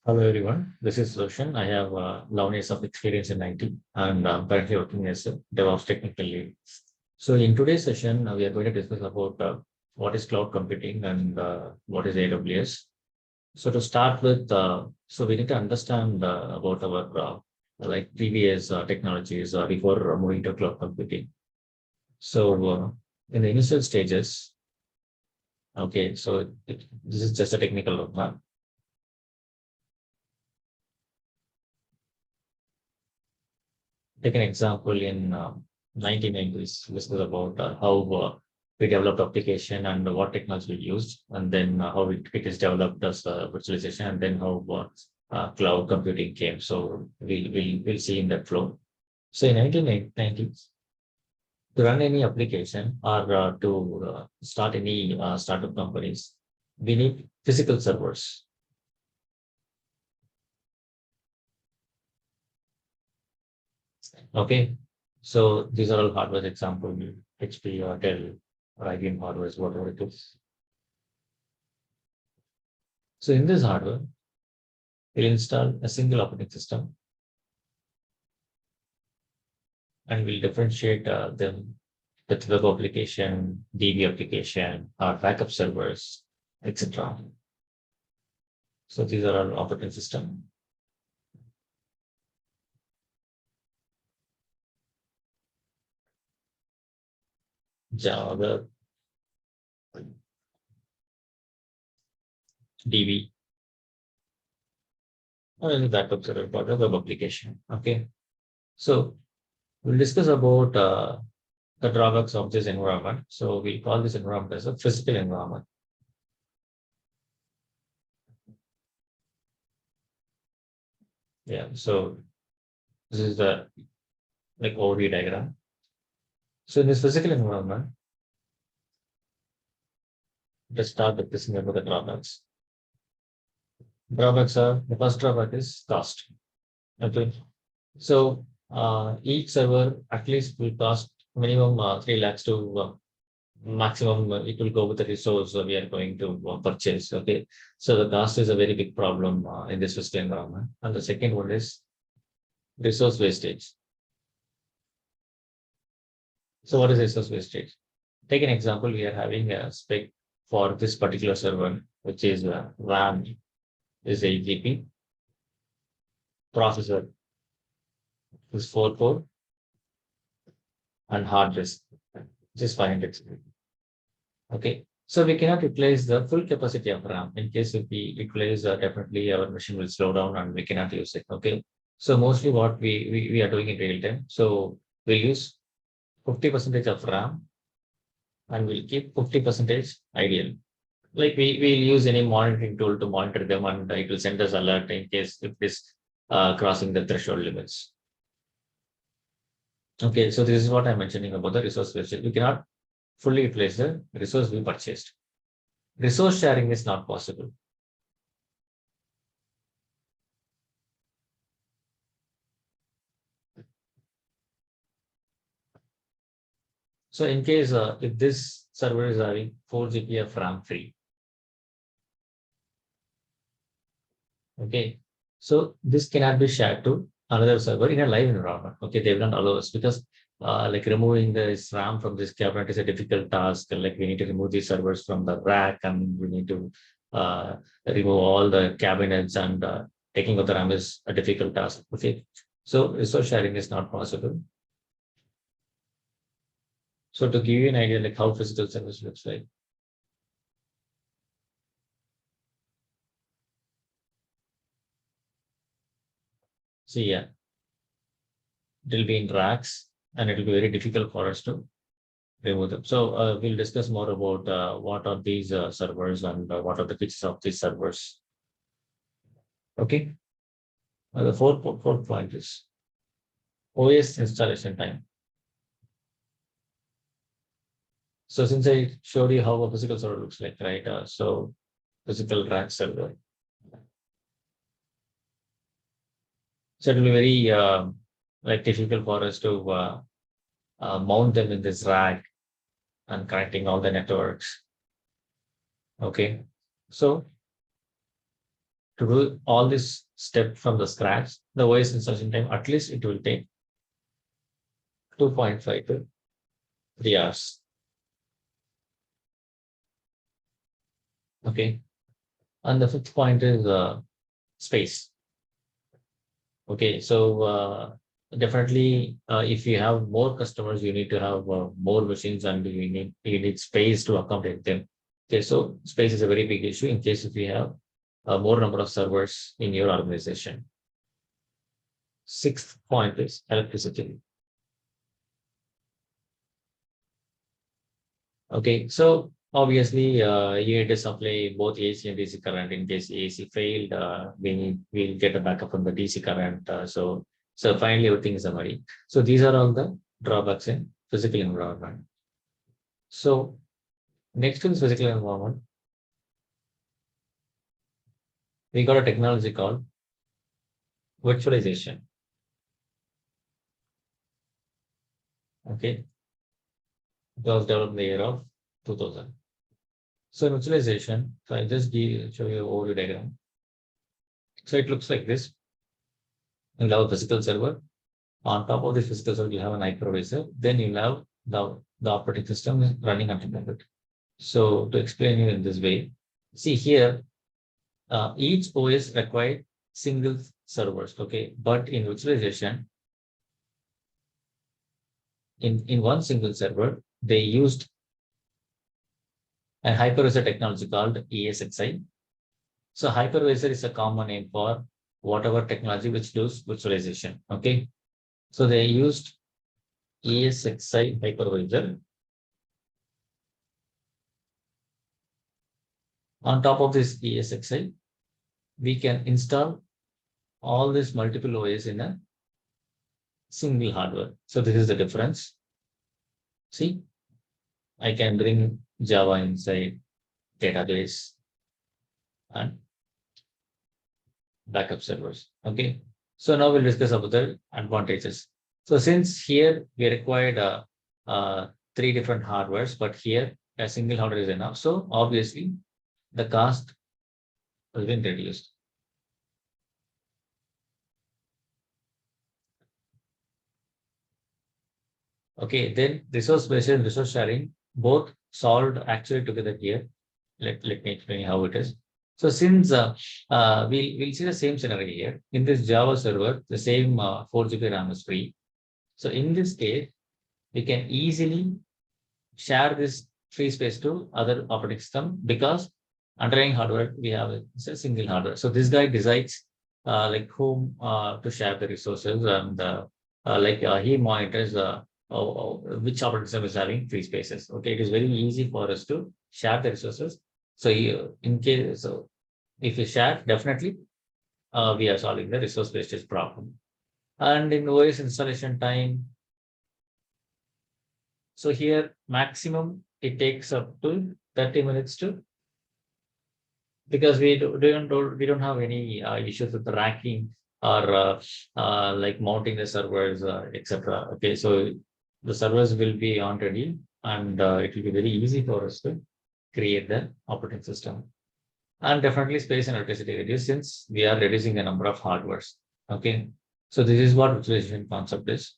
Hello everyone, this is Roshan. I have 11 years of experience in IT and I'm currently working as a DevOps technical lead. So in today's session, we are going to discuss about what is cloud computing and what is AWS. So to start with, so we need to understand about our like previous technologies before moving to cloud computing. So in the initial stages, okay, so this is just a technical roadmap. Take an example in 1990s. This is about how we developed application and what technology we used, and then how it is developed as virtualization, and then how cloud computing came. So we'll see in that flow. So in 1990s, to run any application or to start any startup companies, we need physical servers. Okay. So these are all hardware example, HP or Dell or IBM hardware, whatever it is. So in this hardware, we'll install a single operating system and we'll differentiate them with web application, DB application, or backup servers, etc. So these are all operating system. Java, DB, or any backup server for the web application. Okay. So we'll discuss about the drawbacks of this environment. So we call this environment as a physical environment. Yeah. So this is the like overview diagram. So in this physical environment, let's start with this about the drawbacks. Drawbacks are the first drawback is cost. Okay. So each server at least will cost minimum 3 lakhs to maximum it will go with the resource we are going to purchase. Okay. So the cost is a very big problem in this physical environment. And the second one is resource wastage. So what is resource wastage? Take an example. We are having a spec for this particular server, which is RAM is 8 GB, processor is 4 core, and hard disk, which is 500 GB. Okay. So we cannot utilize the full capacity of RAM. In case if we utilize, definitely our machine will slow down and we cannot use it. Okay. So mostly what we are doing in real time. So we'll use 50% of RAM and we'll keep 50% ideal. Like we'll use any monitoring tool to monitor them and it will send us alert in case if it is crossing the threshold limits. Okay, so this is what I'm mentioning about the resource wastage. We cannot fully utilize the resource we purchased. Resource sharing is not possible. So in case if this server is having 4 GB of RAM free, okay, so this cannot be shared to another server in a live environment. Okay, they will not allow us because like removing this RAM from this cabinet is a difficult task. Like we need to remove these servers from the rack and we need to remove all the cabinets and taking out the RAM is a difficult task. Okay, so resource sharing is not possible. So to give you an idea, like how physical service looks like. See, yeah, it will be in racks and it will be very difficult for us to remove them. So we'll discuss more about what are these servers and what are the features of these servers. Okay. The fourth point is OS installation time. So since I showed you how a physical server looks like, right? So physical rack server. So it will be very like difficult for us to mount them in this rack and connecting all the networks. Okay. So to do all this step from the scratch, the OS installation time, at least it will take 2.5 to 3 hours. Okay. And the fifth point is space. Okay. So definitely, if you have more customers, you need to have more machines and you need space to accommodate them. Okay. So space is a very big issue in case if you have more number of servers in your organization. Sixth point is electricity. Okay, so obviously you need to supply both AC and DC current. In case AC failed, we'll get a backup from the DC current. So finally everything is ready. So these are all the drawbacks in physical environment. So next to this physical environment, we got a technology called virtualization. Okay, it was developed in the year of 2000. So in virtualization, so I just show you overview diagram. So it looks like this. You'll have a physical server. On top of this physical server, you have an hypervisor. Then you'll have the operating system running underneath it. So to explain you in this way, see here, each OS required single servers. Okay, but in virtualization, in one single server, they used a hypervisor technology called ESXi. So hypervisor is a common name for whatever technology which does virtualization. Okay. So they used ESXi hypervisor. On top of this ESXi, we can install all these multiple OS in a single hardware. So this is the difference. See, I can bring Java inside database and backup servers. Okay. So now we'll discuss about the advantages. So since here we required three different hardwares, but here a single hardware is enough. So obviously the cost has been reduced. Okay, then resource based and resource sharing both solved actually together here. Let me explain how it is. So since we'll see the same scenario here in this Java server, the same 4 GB RAM is free. So in this case, we can easily share this free space to other operating system because underlying hardware we have is a single hardware. So this guy decides like whom to share the resources and he monitors which operating system is having free spaces. Okay, it is very easy for us to share the resources. So in case so if we share, definitely we are solving the resource wastage problem. And in OS installation time, so here maximum it takes up to 30 minutes to because we don't have any issues with the racking or like mounting the servers, etc. Okay, so the servers will be on ready and it will be very easy for us to create the operating system. And definitely space and electricity reduce since we are reducing the number of hardwares. Okay, so this is what virtualization concept is.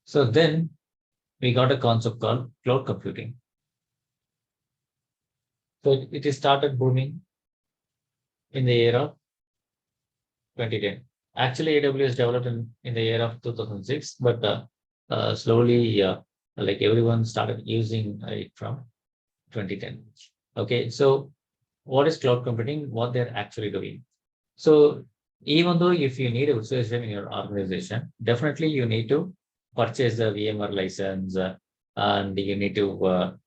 So then we got a concept called cloud computing. So it is started booming in the year of 2010. Actually, AWS developed in the year of 2006, but slowly, like everyone started using it from 2010. Okay, so what is cloud computing? What they're actually doing. So even though if you need a virtualization in your organization, definitely you need to purchase the VMware license and you need to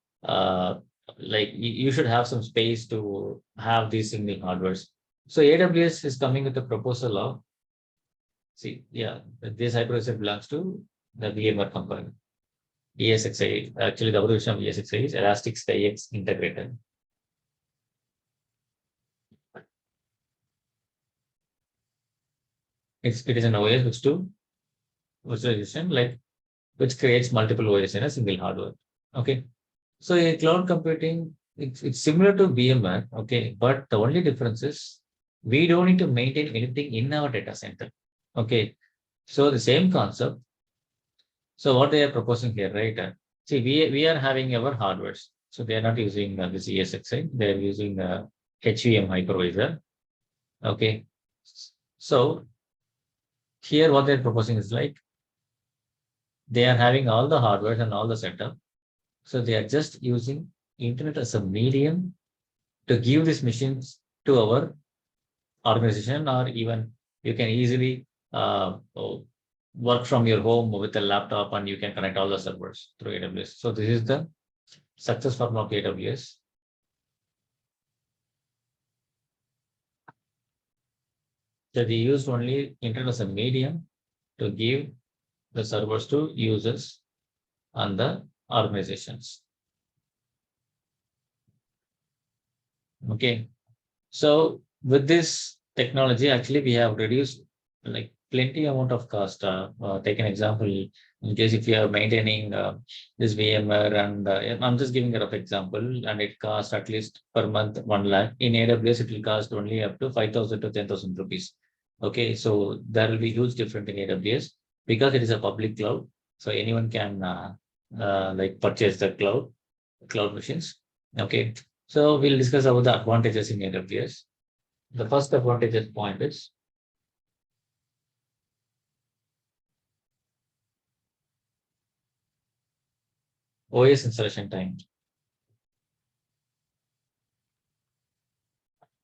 like you should have some space to have these single hardwares. So AWS is coming with a proposal of see, yeah, this hypervisor belongs to the VMware company. ESXi, actually the evolution of ESXi is Elastic SkyX integrated. It is an OS which do virtualization like which creates multiple OS in a single hardware. Okay. So a cloud computing, it's similar to VMware. Okay. But the only difference is We don't need to maintain anything in our data center. Okay. So the same concept. So what they are proposing here, right? See, we are having our hardware. So they are not using this ESXi. They are using HVM hypervisor. Okay. So here what they're proposing is like they are having all the hardware and all the setup. So they are just using internet as a medium to give these machines to our organization, or even you can easily work from your home with a laptop and you can connect all the servers through AWS. So this is the success formula of AWS. So they use only internet as a medium to give the servers to users and the organizations. Okay. So with this technology, actually, we have reduced like plenty amount of cost. Take an example, in case if you are maintaining this VMware, and I'm just giving a rough example, and it costs at least per month 1 lakh. In AWS, it will cost only up to 5,000 to 10,000 rupees. Okay, so there will be huge difference in AWS because it is a public cloud, so anyone can like purchase the cloud machines. Okay, so we'll discuss about the advantages in AWS. The first advantage point is OS installation time.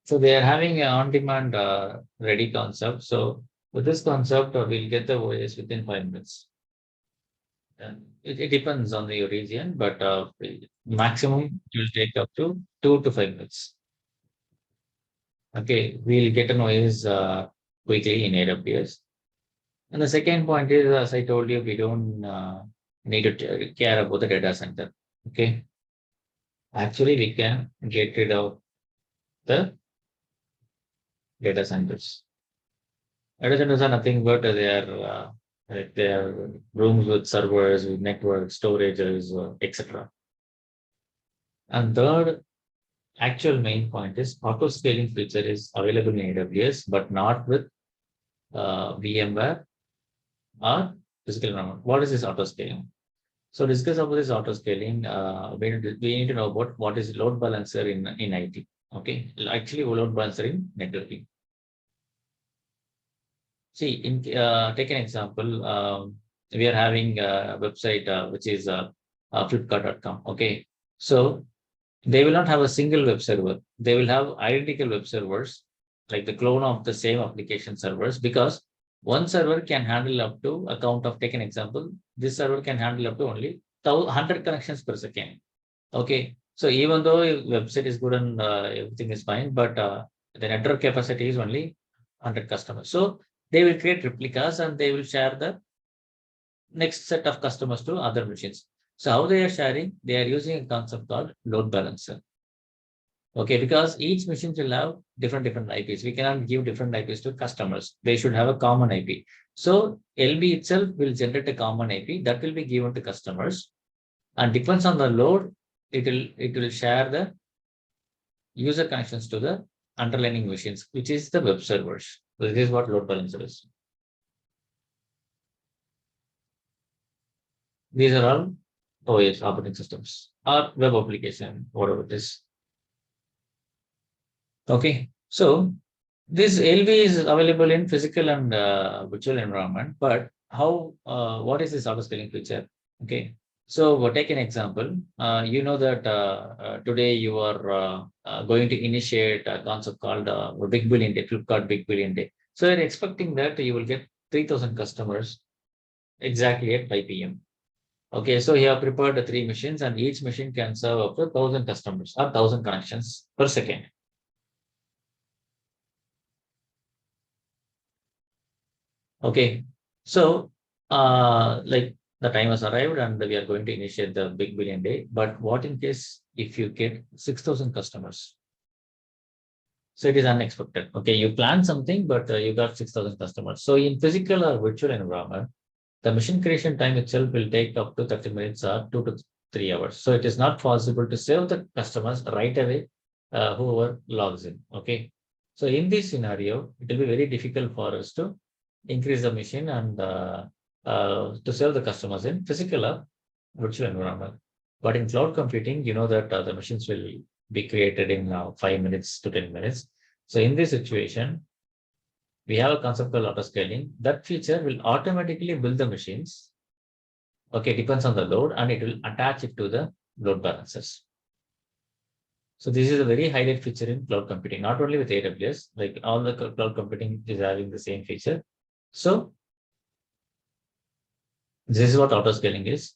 So they are having an on-demand ready concept. So with this concept, we'll get the OS within 5 minutes. And it depends on the region, but maximum it will take up to 2 to 5 minutes. Okay, we'll get an OS quickly in AWS. And the second point is, as I told you, we don't need to care about the data center. Okay, actually, we can get rid of the data centers. Data centers are nothing but they are rooms with servers, with network, storages, etc. And third, actual main point is auto scaling feature is available in AWS, but not with VMware or physical environment. What is this auto scaling? So discuss about this auto scaling. We need to know about what is load balancer in IT. Okay, actually load balancer in networking. See, take an example. We are having a website which is flipkart.com. Okay. So they will not have a single web server. They will have identical web servers, like the clone of the same application servers, because one server can handle up to a count of, take an example, this server can handle up to only 100 connections per second. Okay. So even though your website is good and everything is fine, but the network capacity is only 100 customers. So they will create replicas and they will share the next set of customers to other machines. So how they are sharing? They are using a concept called load balancer. Okay, because each machine will have different IPs. We cannot give different IPs to customers. They should have a common IP. So LB itself will generate a common IP that will be given to customers, and depends on the load, it will share the user connections to the underlying machines, which is the web servers. So this is what load balancer is. These are all OS operating systems or web application, whatever it is. Okay. So this LV is available in physical and virtual environment, but what is this auto scaling feature? Okay. So we'll take an example. You know that today you are going to initiate a concept called Big Billion Day, Flipkart Big Billion Day. So you're expecting that you will get 3,000 customers exactly at 5 p.m. Okay, so you have prepared the three machines, and each machine can serve up to 1,000 customers or 1,000 connections per second. Okay, so like the time has arrived and we are going to initiate the Big Billion Day. But what in case if you get 6,000 customers? So it is unexpected. Okay, you plan something, but you got 6,000 customers. So in physical or virtual environment, the machine creation time itself will take up to 30 minutes or 2 to 3 hours. So it is not possible to serve the customers right away, whoever logs in. Okay. So in this scenario, it will be very difficult for us to increase the machine and to serve the customers in physical or virtual environment. But in cloud computing, you know that the machines will be created in 5 minutes to 10 minutes. So in this situation, we have a concept called auto scaling. That feature will automatically build the machines. Okay, depends on the load and it will attach it to the load balancers. So this is a very highlight feature in cloud computing, not only with AWS, like all the cloud computing is having the same feature. So this is what auto scaling is.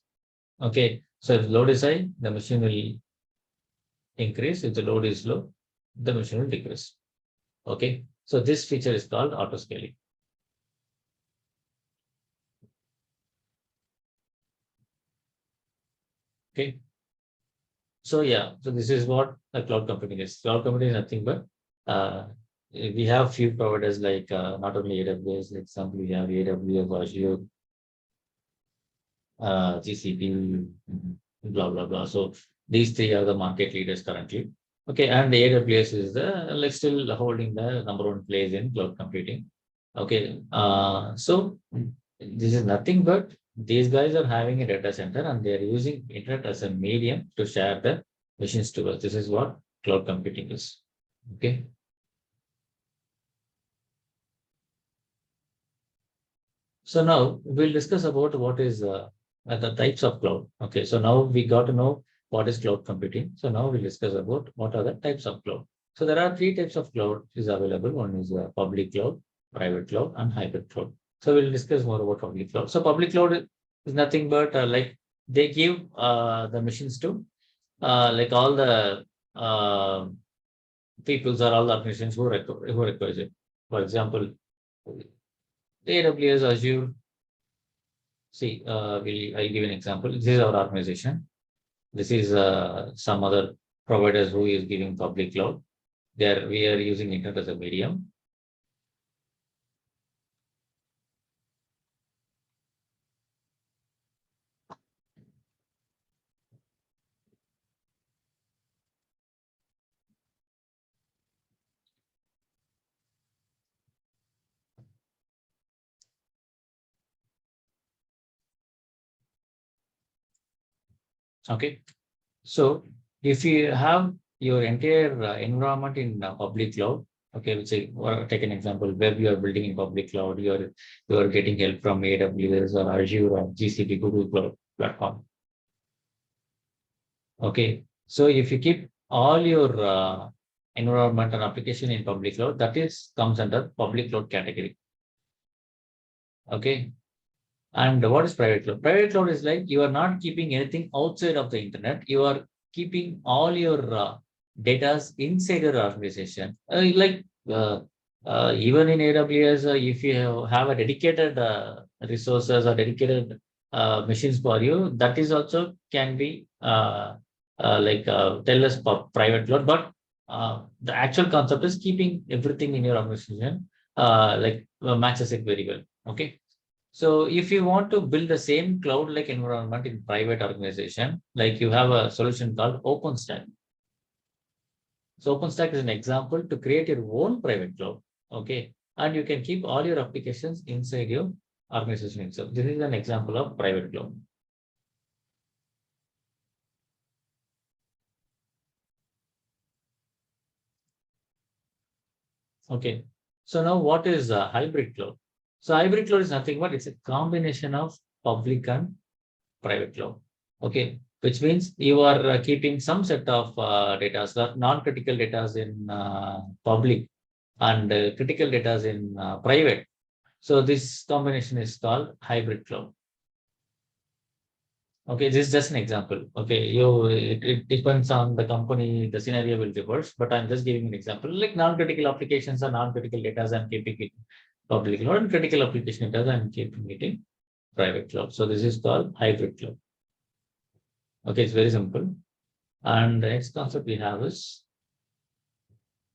Okay. So if load is high, the machine will increase. If the load is low, the machine will decrease. Okay. So this feature is called auto scaling. Okay. So yeah, so this is what a cloud computing is. Cloud computing is nothing but we have few providers like not only AWS, like example, we have AWS, Azure, GCP, blah blah blah. So these three are the market leaders currently. Okay, and the AWS is the like still holding the number one place in cloud computing. Okay, so this is nothing but these guys are having a data center and they are using internet as a medium to share the machines to us. This is what cloud computing is. Okay. So now we'll discuss about what is the types of cloud. Okay, so now we got to know what is cloud computing. So now we'll discuss about what are the types of cloud. So there are three types of cloud is available. One is public cloud, private cloud, and hybrid cloud. So we'll discuss more about public cloud. So public cloud is nothing but like they give the machines to like all the uh, peoples or all the organizations who requires it. For example, AWS, Azure. See, I'll give an example. This is our organization. This is some other providers who is giving public cloud. We are using internet as a medium. Okay. So if you have your entire environment in public cloud, okay, let's say, or take an example, web you are building in public cloud, you are getting help from AWS or Azure or GCP, Google Cloud platform. Okay. So if you keep all your environment and application in public cloud, that is comes under public cloud category. Okay. And what is private cloud? Private cloud is like you are not keeping anything outside of the internet. You are keeping all your data inside your organization. Even in AWS, if you have a dedicated resources or dedicated machines for you, that is also can be tell us private cloud. But the actual concept is keeping everything in your organization, matches it very well. Okay. So if you want to build the same cloud-like environment in private organization, like you have a solution called OpenStack. So OpenStack is an example to create your own private cloud. Okay. And you can keep all your applications inside your organization itself. This is an example of private cloud. Okay. So now what is a hybrid cloud? So hybrid cloud is nothing but it's a combination of public and private cloud. Okay, which means you are keeping some set of data, so non-critical data in public and critical data in private. So this combination is called hybrid cloud. Okay, this is just an example. Okay, it depends on the company, the scenario will reverse, but I'm just giving an example. Like non-critical applications or non-critical data, I'm keeping it public cloud, and critical application data, I'm keeping it in private cloud. So this is called hybrid cloud. Okay, it's very simple. And the next concept we have is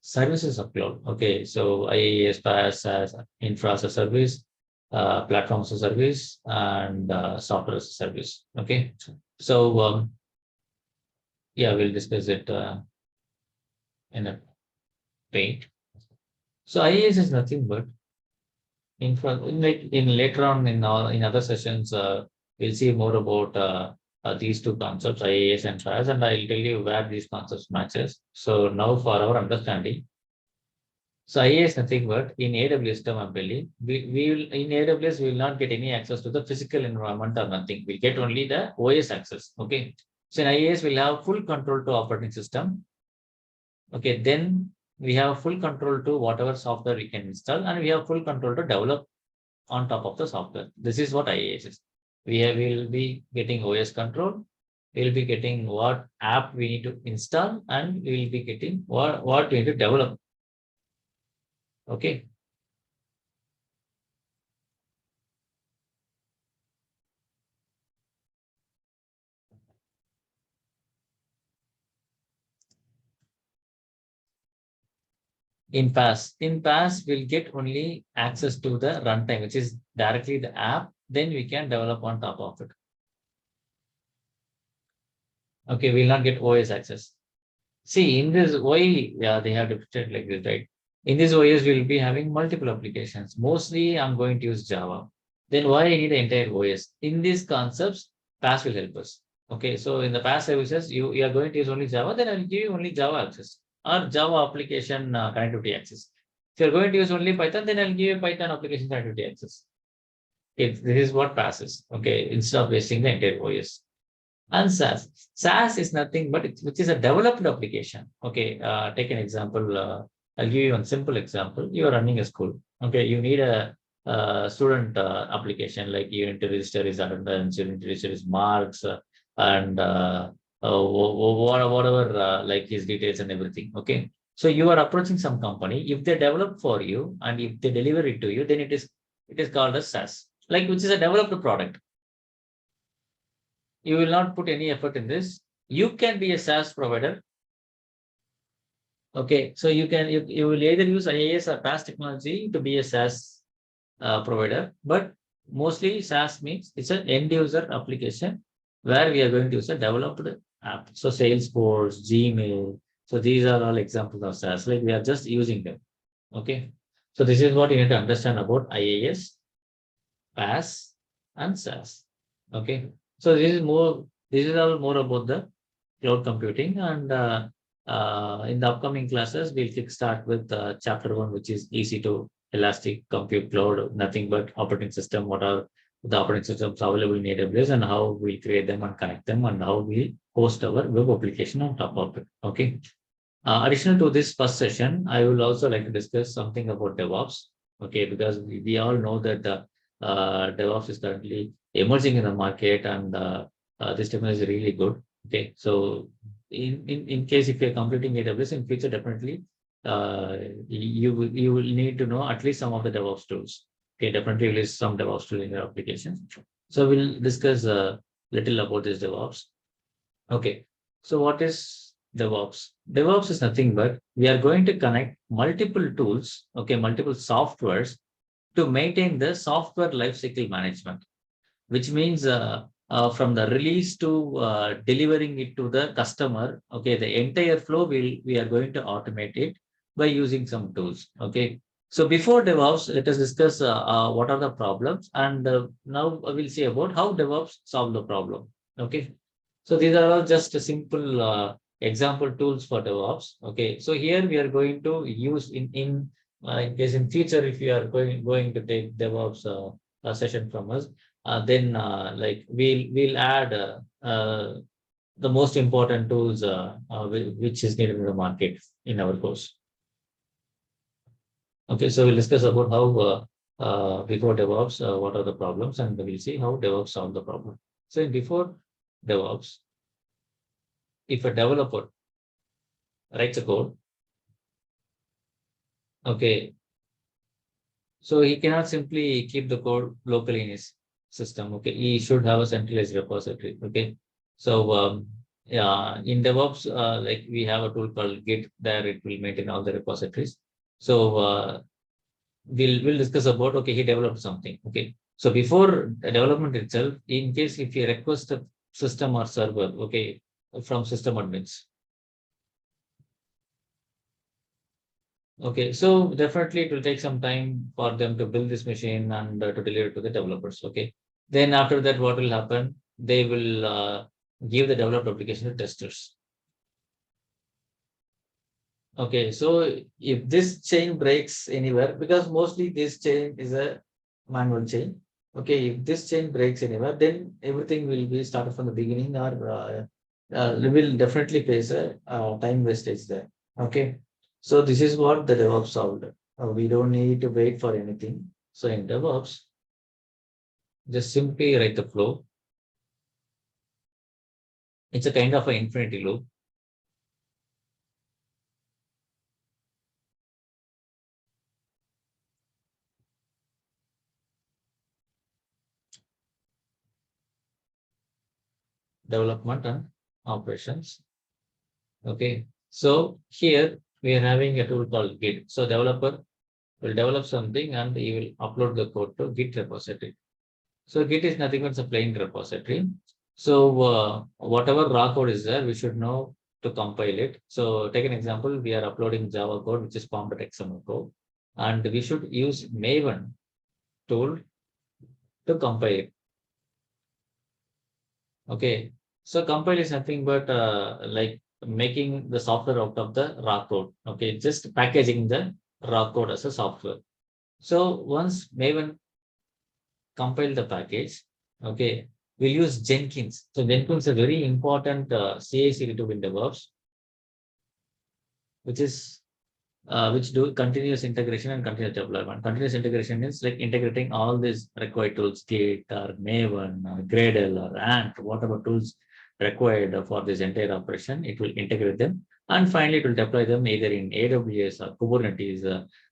services of cloud. Okay, so IaaS, PaaS, as infra as a service, platform as a service, and software as a service. Okay, so yeah, we'll discuss it in a bit. So IaaS is nothing but in later on in other sessions, we'll see more about these two concepts, IaaS and SaaS, and I'll tell you where these concepts matches. So now for our understanding, so IaaS nothing but in AWS term, I'm telling, we will in AWS we will not get any access to the physical environment or nothing. We get only the OS access. Okay. So in IaaS we'll have full control to operating system. Okay, then we have full control to whatever software we can install, and we have full control to develop on top of the software. This is what IaaS is. Will be getting OS control. We'll be getting what app we need to install, and we will be getting what we need to develop. Okay. In PaaS, we'll get only access to the runtime, which is directly the app. Then we can develop on top of it. Okay, we'll not get OS access. See, in this OI, yeah, they have depicted like this, right? In this OS, we'll be having multiple applications. Mostly, I'm going to use Java. Then why I need the entire OS? In these concepts, PaaS will help us. Okay, so in the PaaS services, you are going to use only Java, then I'll give you only Java access or Java application connectivity access. If you're going to use only Python, then I'll give you Python application connectivity access. Okay, this is what PaaS is. Okay, instead of wasting the entire OS. And SaaS. SaaS is nothing but which is a developed application. Okay, take an example. I'll give you one simple example. You are running a school. Okay, you need a student application like you need to register his attendance, you need to register his marks, and whatever like his details and everything. Okay, so you are approaching some company. If they develop for you and if they deliver it to you, then it is called as SaaS, like which is a developed product. You will not put any effort in this. You can be a SaaS provider. Okay, so you will either use IaaS or PaaS technology to be a SaaS provider, but mostly SaaS means it's an end user application where we are going to use a developed app. So Salesforce, Gmail. So these are all examples of SaaS. Like we are just using them. Okay. So this is what you need to understand about IaaS, PaaS, and SaaS. Okay. So this is all more about the cloud computing. And in the upcoming classes, we'll kickstart with chapter one, which is easy to elastic compute cloud, nothing but operating system. What are the operating systems available in AWS and how we create them and connect them and how we host our web application on top of it. Okay. Additional to this first session, I will also like to discuss something about DevOps. Okay, because we all know that the DevOps is currently emerging in the market, and this technology is really good. Okay, so in case if you're completing AWS in future, definitely you will need to know at least some of the DevOps tools. Okay, definitely list some DevOps tools in your application. So we'll discuss a little about this DevOps. Okay, so what is DevOps? DevOps is nothing but we are going to connect multiple tools, okay, multiple softwares to maintain the software lifecycle management, which means from the release to delivering it to the customer. Okay, the entire flow we are going to automate it by using some tools. Okay, so before DevOps, let us discuss what are the problems, and now we'll see about how DevOps solve the problem. Okay, so these are all just a simple example tools for DevOps. Okay, so here we are going to use in case in future if you are going to take DevOps session from us, then like we'll add the most important tools which is needed in the market in our course. Okay, so we'll discuss about how before DevOps what are the problems, and we'll see how DevOps solve the problem. So before DevOps, if a developer writes a code, okay, so he cannot simply keep the code locally in his system. Okay, he should have a centralized repository. Okay, so yeah, in DevOps, like we have a tool called Git. There, it will maintain all the repositories. So we'll discuss about, okay, he developed something. Okay, so before the development itself, in case if you request a system or server, okay, from system admins, Okay, so definitely it will take some time for them to build this machine and to deliver to the developers. Okay, then after that, what will happen? They will give the developed application to testers. Okay, so if this chain breaks anywhere, because mostly this chain is a manual chain. Okay, if this chain breaks anywhere, then everything will be started from the beginning, or we will definitely face a time wastage there. Okay, so this is what the DevOps solved. We don't need to wait for anything. So in DevOps, just simply write the flow. It's a kind of an infinity loop. Development and operations. Okay, so here we are having a tool called Git. So developer will develop something and he will upload the code to Git repository. So Git is nothing but a plain repository. So whatever raw code is there, we should know to compile it. So take an example, we are uploading Java code, which is pom.xml code, and we should use Maven tool to compile it. Okay. So compile is nothing but like making the software out of the raw code. Okay. Just packaging the raw code as a software. So once Maven compile the package, okay, we'll use Jenkins. So Jenkins is a very important CI/CD tool in DevOps, which is which do continuous integration and continuous deployment. Continuous integration is like integrating all these required tools, Git or Maven or Gradle or Ant, whatever tools required for this entire operation, it will integrate them. And finally, it will deploy them either in AWS or Kubernetes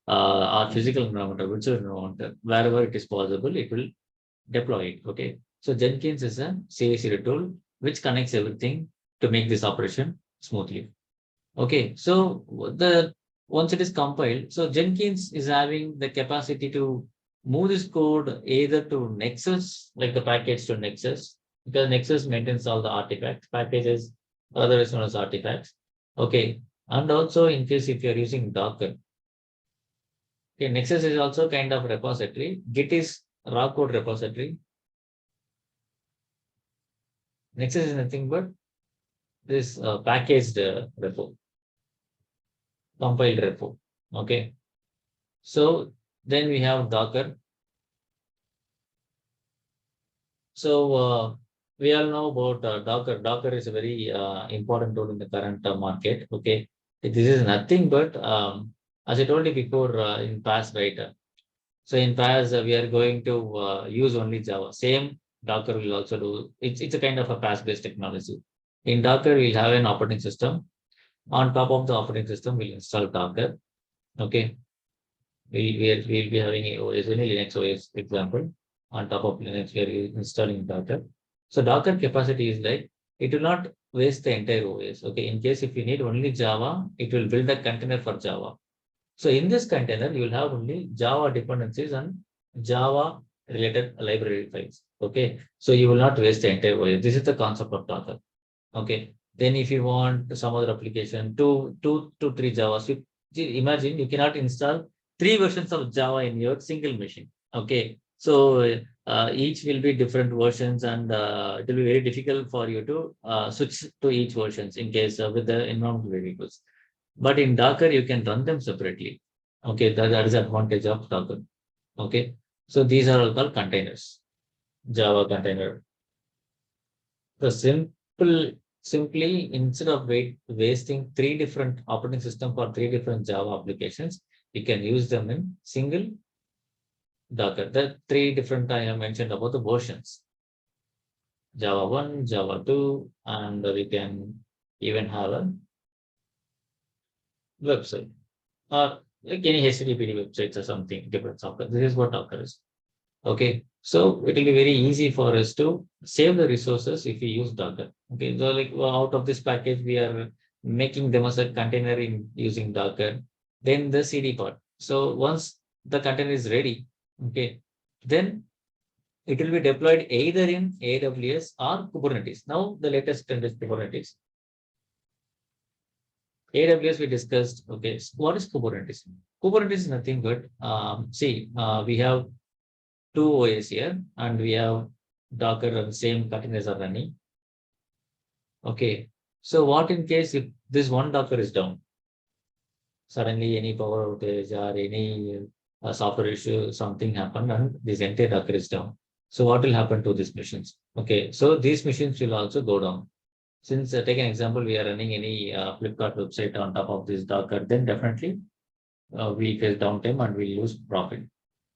or physical environment or virtual environment, wherever it is possible, it will deploy it. Okay. So Jenkins is a CI/CD tool which connects everything to make this operation smoothly. Okay, so the once it is compiled, so Jenkins is having the capacity to move this code either to Nexus, like the package to Nexus, because Nexus maintains all the artifacts, packages, otherwise known as artifacts. Okay, and also in case if you are using Docker, okay, Nexus is also kind of repository. Git is raw code repository. Nexus is nothing but this packaged repo, compiled repo. Okay, so then we have Docker. So we all know about Docker. Docker is a very important tool in the current market. Okay, this is nothing but as I told you before in past, right? So in past we are going to use only Java. Same Docker will also do. It's a kind of a PaaS-based technology. In Docker, we'll have an operating system. On top of the operating system, we'll install Docker. Okay, we'll be having a OS, only Linux OS example. On top of Linux, we are installing Docker. So Docker capacity is like, it will not waste the entire OS. Okay, in case if you need only Java, it will build a container for Java. So in this container, you will have only Java dependencies and Java related library files. Okay, so you will not waste the entire OS. This is the concept of Docker. Okay. Then if you want some other application, two to three JavaScript, imagine you cannot install three versions of Java in your single machine. Okay. So each will be different versions, and it will be very difficult for you to switch to each versions in case with the environment variables. But in Docker, you can run them separately. Okay, that is the advantage of Docker. Okay. So these are all called containers. Java container. The simply instead of wasting three different operating system for three different Java applications, you can use them in single Docker. The three different I have mentioned about the versions: Java 1, Java 2, and we can even have a website or like any HTTP websites or something different software. This is what Docker is. Okay, so it will be very easy for us to save the resources if we use Docker. Okay, so like out of this package, we are making them as a container in using Docker. Then the CD part. So once the container is ready, okay, then it will be deployed either in AWS or Kubernetes. Now the latest trend is Kubernetes. AWS we discussed. Okay, so what is Kubernetes? Kubernetes is nothing but we have two OS here, and we have Docker and same containers are running. Okay, so what in case if this one Docker is down, suddenly any power outage or any software issue, something happened, and this entire Docker is down. So what will happen to these machines? Okay, so these machines will also go down. Since take an example, we are running any Flipkart website on top of this Docker, then definitely we face downtime and we lose profit.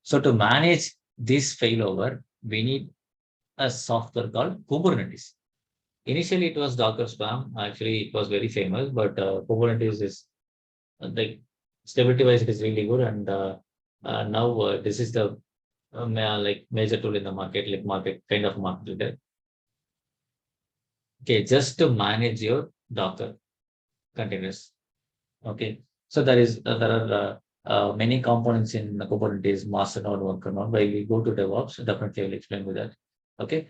So to manage this failover, we need a software called Kubernetes. Initially, it was Docker Spam. Actually, it was very famous, but Kubernetes is like stability wise, it is really good. And now this is the like major tool in the market, like market kind of market leader. Okay, just to manage your Docker containers. Okay, so there are many components in the Kubernetes, master node, worker node. While we go to DevOps, definitely I will explain with that. Okay,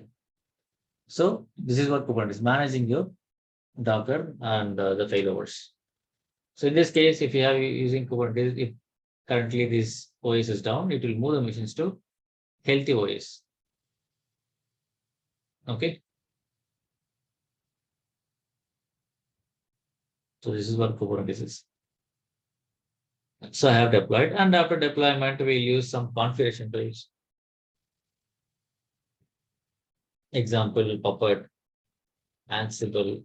so this is what Kubernetes managing your Docker and the failovers. So in this case, if you have using Kubernetes, if currently this OS is down, it will move the machines to healthy OS. Okay, so this is what Kubernetes is. So I have deployed, and after deployment, we use some configuration tools. Example, Puppet, Ansible,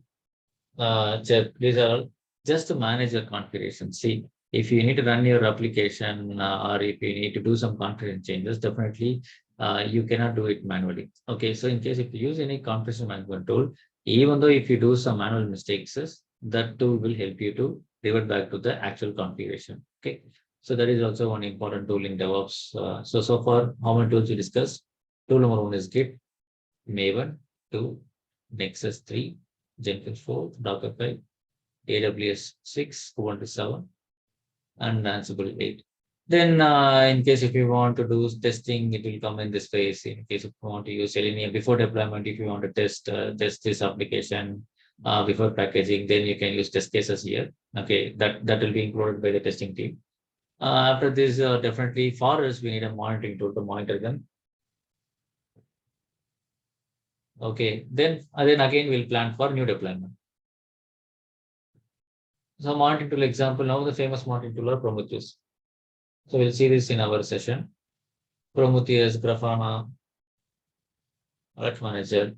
Chirp. These are all just to manage your configuration. See, if you need to run your application or if you need to do some configuration changes, definitely you cannot do it manually. Okay, so in case if you use any configuration management tool, even though if you do some manual mistakes, that tool will help you to revert back to the actual configuration. Okay, so that is also one important tool in DevOps. So far, how many tools we discussed? Tool number one is Git, Maven, 2, Nexus 3, Jenkins 4, Docker 5, AWS 6, Kubernetes 7, and Ansible 8. Then, in case if you want to do testing, it will come in this phase. In case if you want to use Selenium before deployment, if you want to test this application before packaging, then you can use test cases here. Okay, that will be included by the testing team. After this, definitely for us, we need a monitoring tool to monitor them. Okay, then again we'll plan for new deployment. So monitoring tool example, now the famous monitoring tool are Prometheus. So we'll see this in our session. Prometheus, Grafana, Alert Manager.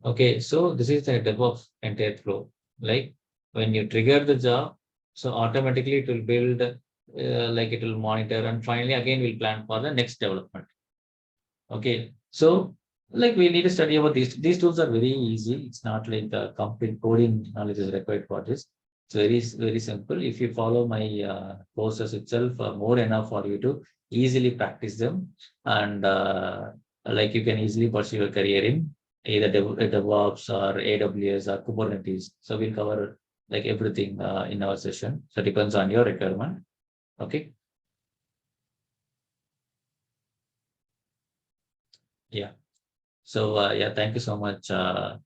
Okay, so this is the DevOps entire flow. Like when you trigger the job, so automatically it will build, like it will monitor, and finally again we'll plan for the next development. Okay, so like we need to study about these. These tools are very easy. It's not like the complete coding knowledge is required for this. It's very simple. If you follow my courses itself, more enough for you to easily practice them, and like you can easily pursue your career in either DevOps or AWS or Kubernetes. So we'll cover like everything in our session. So it depends on your requirement. Okay. Yeah. So yeah, thank you so much, and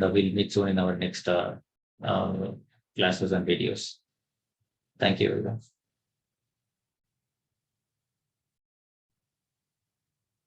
we'll meet soon in our next uh, classes and videos. Thank you, everyone.